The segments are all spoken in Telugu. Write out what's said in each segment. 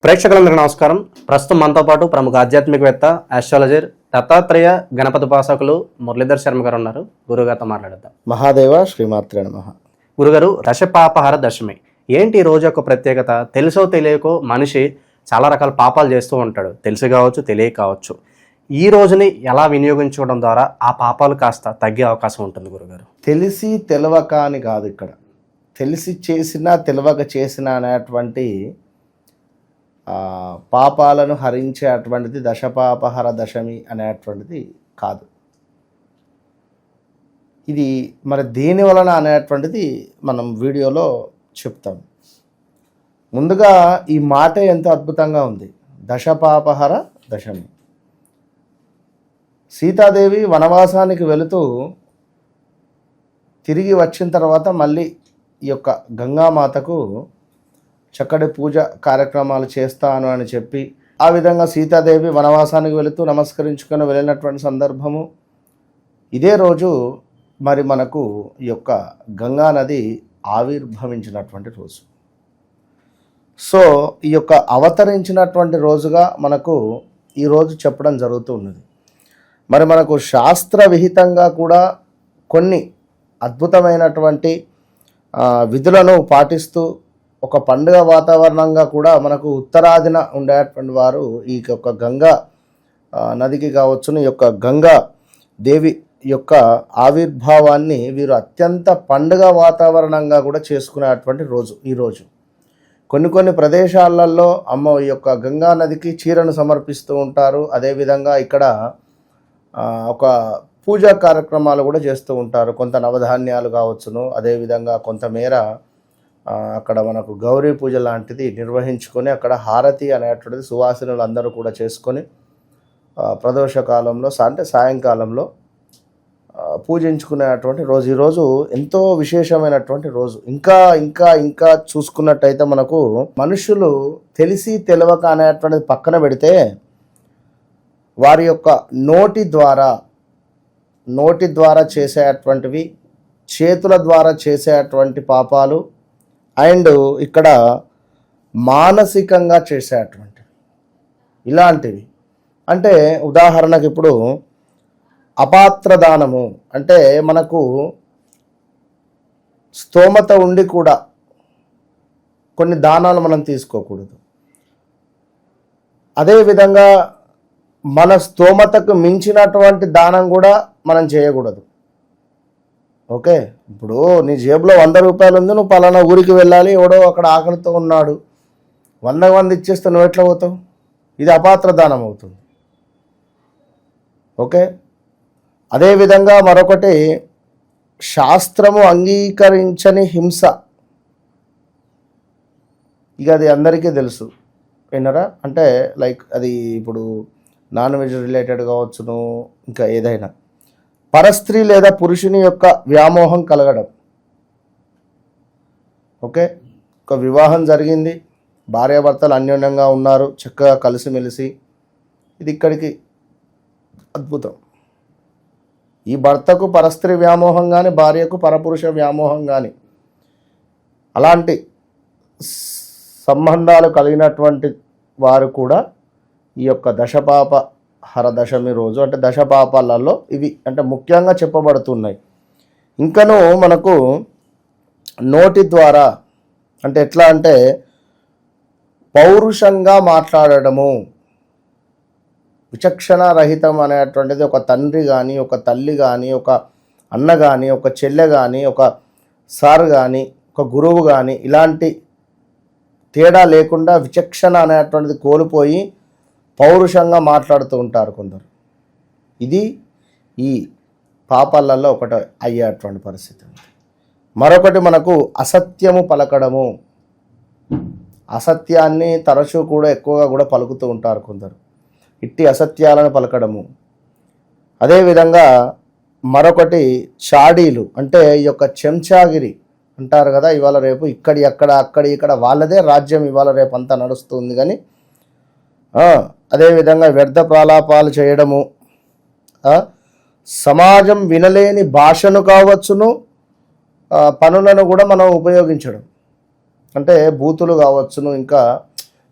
ప్రేక్షకులందరికీ నమస్కారం. ప్రస్తుతం మనతో పాటు ప్రముఖ ఆధ్యాత్మికవేత్త ఆస్ట్రాలజర్ దత్తాత్రేయ గణపతి ఉపాసకులు మురళీధర్ శర్మ గారు ఉన్నారు. గురుగారితో మాట్లాడదాం. మహాదేవ శ్రీమాత్రే నమః. గురుగారు, దశపాపహర దశమి ఏంటి? ఈ రోజు యొక్క ప్రత్యేకత తెలుసో తెలియకో మనిషి చాలా రకాల పాపాలు చేస్తూ ఉంటాడు. తెలిసి కావచ్చు, తెలియక కావచ్చు. ఈ రోజుని ఎలా వినియోగించుకోవడం ద్వారా ఆ పాపాలు కాస్త తగ్గే అవకాశం ఉంటుంది గురుగారు? తెలిసి తెలవక అని కాదు, ఇక్కడ తెలిసి చేసినా తెలవక చేసినా అనేటువంటి పాపాలను హరించే అటువంటిది దశపాపహర దశమి అనేటువంటిది కాదు. ఇది మరి దేని వలన అనేటువంటిది మనం వీడియోలో చెప్తాం. ముందుగా ఈ మాట ఎంతో అద్భుతంగా ఉంది, దశపాపహర దశమి. సీతాదేవి వనవాసానికి వెళుతూ తిరిగి వచ్చిన తర్వాత మళ్ళీ ఈ యొక్క గంగామాతకు చక్కటి పూజ కార్యక్రమాలు చేస్తాను అని చెప్పి ఆ విధంగా సీతాదేవి వనవాసానికి వెళుతూ నమస్కరించుకొని వెళ్ళినటువంటి సందర్భము ఇదే రోజు మరి మనకు ఈ యొక్క గంగా నది ఆవిర్భవించినటువంటి రోజు. సో ఈ యొక్క అవతరించినటువంటి రోజుగా మనకు ఈరోజు చెప్పడం జరుగుతూ ఉన్నది. మరి మనకు శాస్త్ర విహితంగా కూడా కొన్ని అద్భుతమైనటువంటి విధులను పాటిస్తూ ఒక పండుగ వాతావరణంగా కూడా మనకు ఉత్తరాదిన ఉండేటువంటి వారు ఈ యొక్క గంగా నదికి కావచ్చును, ఈ యొక్క గంగా దేవి యొక్క ఆవిర్భావాన్ని వీరు అత్యంత పండుగ వాతావరణంగా కూడా చేసుకునేటువంటి రోజు ఈరోజు. కొన్ని ప్రదేశాలలో ఈ యొక్క గంగా నదికి చీరను సమర్పిస్తూ ఉంటారు. అదేవిధంగా ఇక్కడ ఒక పూజా కార్యక్రమాలు కూడా చేస్తూ ఉంటారు. కొంత నవధాన్యాలు కావచ్చును, అదేవిధంగా కొంతమేర అక్కడ మనకు గౌరీ పూజ లాంటిది నిర్వహించుకొని అక్కడ హారతి అనేటువంటిది సువాసినులు అందరూ కూడా చేసుకొని ప్రదోష కాలంలో అంటే సాయంకాలంలో పూజించుకునేటువంటి రోజు. ఈరోజు ఎంతో విశేషమైనటువంటి రోజు. ఇంకా చూసుకున్నట్టయితే మనకు మనుషులు తెలిసి తెలవక అనేటువంటిది పక్కన పెడితే వారి యొక్క నోటి ద్వారా చేసేటువంటివి, చేతుల ద్వారా చేసేటువంటి పాపాలు, అండ్ ఇక్కడ మానసికంగా చేసేటువంటివి ఇలాంటివి. అంటే ఉదాహరణకు ఇప్పుడు అపాత్ర దానము అంటే మనకు స్తోమత ఉండి కూడా కొన్ని దానాలు మనం తీసుకోకూడదు. అదేవిధంగా మన స్తోమతకు మించినటువంటి దానం కూడా మనం చేయకూడదు. ఓకే, ఇప్పుడు నీ జేబులో 100 రూపాయలు ఉంది, నువ్వు పలానా ఊరికి వెళ్ళాలి, ఎవడో అక్కడ ఆకలితో ఉన్నాడు, 100 మంది ఇచ్చేస్తే నువ్వు ఎట్లా పోతావు? ఇది అపాత్ర దానం అవుతుంది. ఓకే, అదేవిధంగా మరొకటి శాస్త్రము అంగీకరించని హింస. ఇక అది అందరికీ తెలుసు విన్నరా. అంటే లైక్ అది ఇప్పుడు నాన్ వెజ్ రిలేటెడ్ కావచ్చును, ఇంకా ఏదైనా పరస్త్రీ లేదా పురుషుని యొక్క వ్యామోహం కలగడం. ఓకే, ఒక వివాహం జరిగింది, భార్యాభర్తలు అన్యోన్యంగా ఉన్నారు, చక్కగా కలిసిమెలిసి, ఇది ఇక్కడికి అద్భుతం. ఈ భర్తకు పరస్త్రీ వ్యామోహం కానీ, భార్యకు పరపురుష వ్యామోహం కానీ, అలాంటి సంబంధాలు కలిగినటువంటి వారు కూడా ఈ యొక్క దశపాప హరదశమి రోజు అంటే దశపాపాలలో ఇవి అంటే ముఖ్యంగా చెప్పబడుతున్నాయి. ఇంకను మనకు నోటి ద్వారా అంటే ఎట్లా అంటే పౌరుషంగా మాట్లాడడము, విచక్షణ రహితం అనేటువంటిది ఒక తండ్రి కానీ, ఒక తల్లి కానీ, ఒక అన్న కానీ, ఒక చెల్లె కానీ, ఒక సార్ కానీ, ఒక గురువు కానీ, ఇలాంటి తేడా లేకుండా విచక్షణ అనేటువంటిది కోల్పోయి పౌరుషంగా మాట్లాడుతూ ఉంటారు కొందరు. ఇది ఈ పాపాలలో ఒకటి అయ్యేటువంటి పరిస్థితి. మరొకటి మనకు అసత్యము పలకడము. అసత్యాన్ని తరచూ కూడా ఎక్కువగా కూడా పలుకుతూ ఉంటారు కొందరు, ఇట్టి అసత్యాలను పలకడము. అదేవిధంగా మరొకటి చాడీలు అంటే ఈ యొక్క చెంచాగిరి అంటారు కదా, ఇవాళ రేపు ఇక్కడి అక్కడ అక్కడి ఇక్కడ వాళ్ళదే రాజ్యం ఇవాళ రేపు అంతా నడుస్తుంది. కానీ అదేవిధంగా వ్యర్థ ప్రలాపాలు చేయడము, సమాజం వినలేని భాషను కావచ్చును, పనులను కూడా మనం ఉపయోగించడం. అంటే బూతులు కావచ్చును, ఇంకా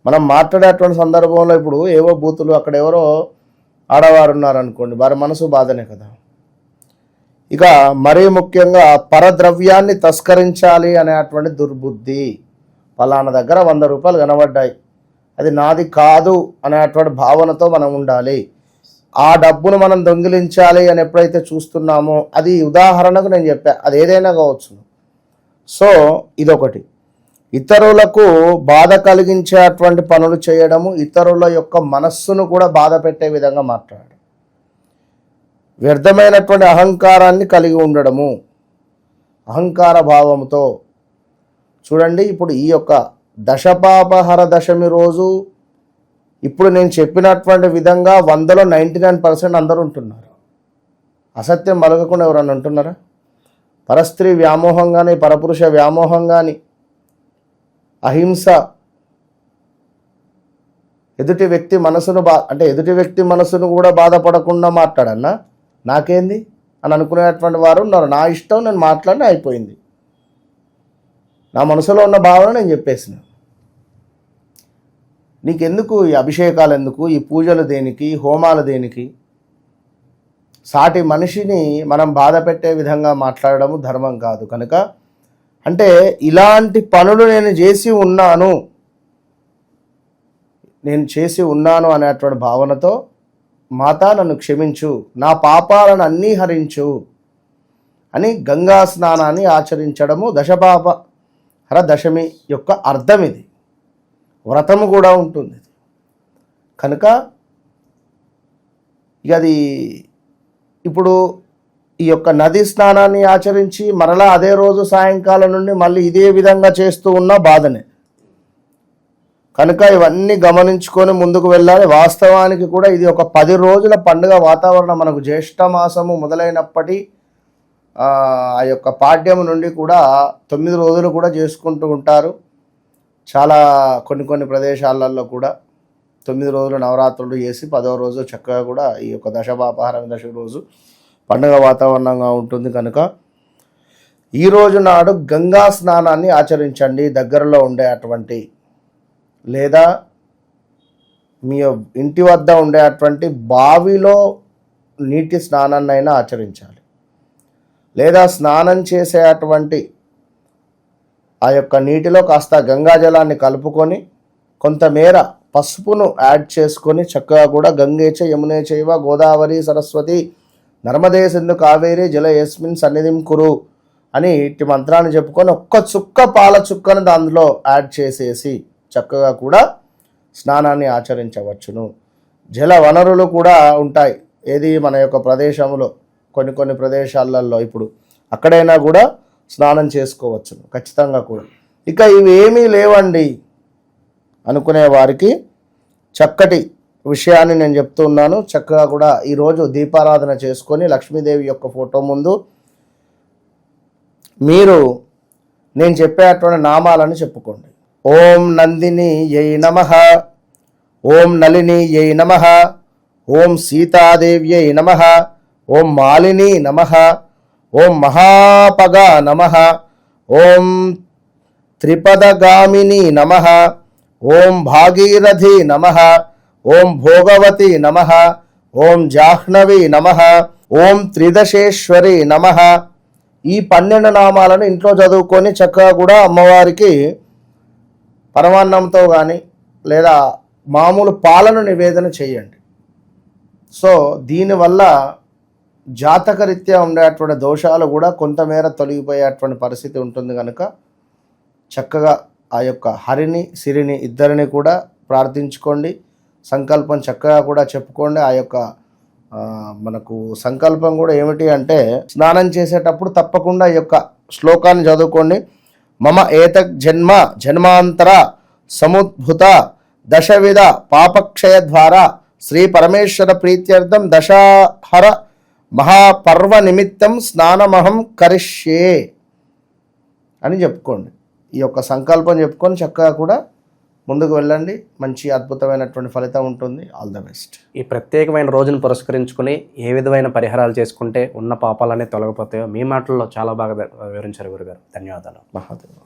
మనం మాట్లాడేటువంటి సందర్భంలో ఇప్పుడు ఏవో బూతులు అక్కడ ఎవరో ఆడవారు ఉన్నారనుకోండి, వారి మనసు బాధనే కదా. ఇక మరీ ముఖ్యంగా పరద్రవ్యాన్ని తస్కరించాలి అనేటువంటి దుర్బుద్ధి. పలానా దగ్గర 100 రూపాయలు కనబడ్డాయి, అది నాది కాదు అనేటువంటి భావనతో మనం ఉండాలి. ఆ డబ్బును మనం దొంగిలించాలి అని ఎప్పుడైతే చూస్తున్నామో, అది ఉదాహరణకు నేను చెప్పా, అది ఏదైనా కావచ్చు. సో ఇదొకటి. ఇతరులకు బాధ కలిగించేటువంటి పనులు చేయడము, ఇతరుల యొక్క మనస్సును కూడా బాధ పెట్టే విధంగా మాట్లాడడం, వ్యర్థమైనటువంటి అహంకారాన్ని కలిగి ఉండడము, అహంకార భావంతో. చూడండి, ఇప్పుడు ఈ యొక్క దశపాపహర దశమి రోజు ఇప్పుడు నేను చెప్పినటువంటి విధంగా 100లో 99% అందరూ ఉంటున్నారు. అసత్యం పలకకుండా ఎవరన్నా ఉంటున్నారా? పరస్త్రీ వ్యామోహం కానీ, పరపురుష వ్యామోహం కానీ, అహింస, ఎదుటి వ్యక్తి మనసును అంటే ఎదుటి వ్యక్తి మనసును కూడా బాధపడకుండా మాట్లాడన్నా నాకేంది అని అనుకునేటువంటి వారు ఉన్నారు. నా ఇష్టం, నేను మాట్లాడిన అయిపోయింది, నా మనసులో ఉన్న భావన నేను చెప్పేసిన. నీకెందుకు ఈ అభిషేకాలు, ఎందుకు ఈ పూజలు, దేనికి హోమాలు, దేనికి? సాటి మనిషిని మనం బాధ పెట్టే విధంగా మాట్లాడడము ధర్మం కాదు. కనుక అంటే ఇలాంటి పనులు నేను చేసి ఉన్నాను అనేటువంటి భావనతో, మాత నన్ను క్షమించు, నా పాపాలను అన్నీ హరించు అని గంగా స్నానాన్ని ఆచరించడము దశపాపహర దశమి యొక్క అర్థం. ఇది వ్రతము కూడా ఉంటుంది కనుక ఇక అది ఇప్పుడు ఈ యొక్క నది స్నానాన్ని ఆచరించి మరలా అదే రోజు సాయంకాలం నుండి మళ్ళీ ఇదే విధంగా చేస్తూ ఉన్న బాధనే. కనుక ఇవన్నీ గమనించుకొని ముందుకు వెళ్ళాలి. వాస్తవానికి కూడా ఇది ఒక 10 రోజుల పండుగ వాతావరణం. మనకు జ్యేష్ఠ మాసము మొదలైనప్పటి ఆ యొక్క పాడ్యము నుండి కూడా 9 రోజులు కూడా చేసుకుంటూ ఉంటారు. చాలా కొన్ని ప్రదేశాలలో కూడా 9 రోజులు నవరాత్రులు చేసి 10వ రోజు చక్కగా కూడా ఈ యొక్క దశపాపహర దశమి రోజు పండుగ వాతావరణంగా ఉంటుంది. కనుక ఈ రోజు నాడు గంగా స్నానాన్ని ఆచరించండి. దగ్గరలో ఉండే అటువంటి లేదా మీ ఇంటి వద్ద ఉండే అటువంటి బావిలో నీటి స్నానాన్ని అయినా ఆచరించాలి. లేదా స్నానం చేసే అటువంటి ఆ యొక్క నీటిలో కాస్త గంగాజలాన్ని కలుపుకొని కొంతమేర పసుపును యాడ్ చేసుకొని చక్కగా కూడా గంగేచ యమునే చైవ గోదావరి సరస్వతి నర్మదే సింధు కావేరి జల యస్మిన్ సన్నిధిం కురు అని ఇట్టి మంత్రాన్ని చెప్పుకొని ఒక్క చుక్క పాల చుక్కను దానిలో యాడ్ చేసేసి చక్కగా కూడా స్నానాన్ని ఆచరించవచ్చును. జల వనరులు కూడా ఉంటాయి. ఏది మన యొక్క ప్రదేశంలో కొన్ని ప్రదేశాలలో ఇప్పుడు అక్కడైనా కూడా స్నానం చేసుకోవచ్చును ఖచ్చితంగా కూడా. ఇక ఇవేమీ లేవండి అనుకునే వారికి చక్కటి విషయాన్ని నేను చెప్తున్నాను. చక్కగా కూడా ఈరోజు దీపారాధన చేసుకొని లక్ష్మీదేవి యొక్క ఫోటో ముందు మీరు నేను చెప్పేటువంటి నామాలను చెప్పుకోండి. ఓం నందిని యై నమః, ఓం నళిని యై నమః, ఓం సీతాదేవ్యై నమః, ఓం మాలిని నమః, ఓం మహాపగ నమః, ఓం త్రిపదగామిని నమః, ఓం భాగీరథి నమః, ఓం భోగవతి నమః, ఓం జాహ్నవి నమః, ఓం త్రిదశేశ్వరి నమః. ఈ 12 నామాలను ఇంట్లో చదువుకొని చక్కగా కూడా అమ్మవారికి పరమాన్నంతో కానీ లేదా మామూలు పాలను నివేదన చేయండి. సో దీనివల్ల జాతకరీత్యా ఉండేటువంటి దోషాలు కూడా కొంతమేర తొలగిపోయేటువంటి పరిస్థితి ఉంటుంది. కనుక చక్కగా ఆ యొక్క హరిని సిరిని ఇద్దరిని కూడా ప్రార్థించుకోండి. సంకల్పం చక్కగా కూడా చెప్పుకోండి. ఆ యొక్క మనకు సంకల్పం కూడా ఏమిటి అంటే, స్నానం చేసేటప్పుడు తప్పకుండా ఈ యొక్క శ్లోకాన్ని చదువుకోండి. మమ ఏతక్ జన్మాంతర సముద్భుత దశవిధ పాపక్షయ ద్వారా శ్రీ పరమేశ్వర ప్రీత్యర్థం దశహర మహాపర్వ నిమిత్తం స్నానమహం కరిష్యే అని చెప్పుకోండి. ఈ యొక్క సంకల్పం చెప్పుకొని చక్కగా కూడా ముందుకు వెళ్ళండి. మంచి అద్భుతమైనటువంటి ఫలితం ఉంటుంది. All the best. ఈ ప్రత్యేకమైన రోజును పురస్కరించుకుని ఏ విధమైన పరిహారాలు చేసుకుంటే ఉన్న పాపాలనే తొలగిపోతాయో మీ మాటల్లో చాలా బాగా వివరించారు గురుగారు. ధన్యవాదాలు. మహాదేవ్.